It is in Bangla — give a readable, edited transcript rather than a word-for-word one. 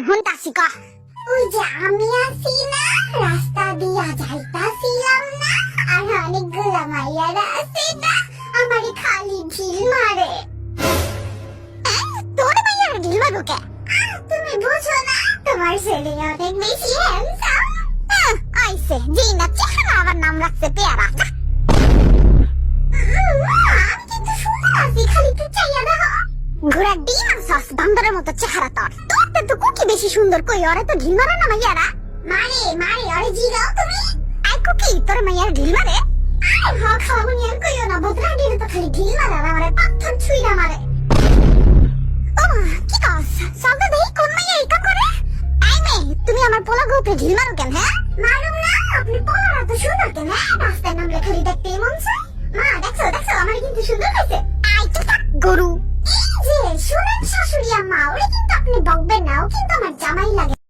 হুনতাছি ক ওই যে আমি আছি না রাস্তা দিয়া যাইতাছিলাম না আর অনেকগুলা মাইয়ারা আছে না আমারে খালি ঢিল মারে। তোর মাইয়ারা ঢিল মারবো কে? তুমি বুঝো না তোমার ছেলে অনেক বেশি হ্যান্ডসাম। আইসে যেই না চেহারা আবার নাম রাখছে পেয়ারা। আমি কিন্তু সুন্দর আছি, খালি তুই চাইয়া দেখো। ঘোড়ার ডিম আনছস, বান্দরের মতো চেহারা তোর। তোর তো কুকি বেশি সুন্দর, কই ওরে তো ঢিল মারে না মাইয়ারা। মারে মারে ওরে জিগাও তুমি। আই কুকি তোর মাইয়ারা ঢিল মারে? আরে হ খাওয়াবনি আর কইও না, বদরা দিলে তো খালি ঢিল মারে আর আমারে পাথর ছুঁইরা মারে। ও কি কস? চল তো দেখি কোন মাইয়া এই কাম করে। আই মে তুমি আমার পোলা গ্রুপে ঢিল মারো কেন?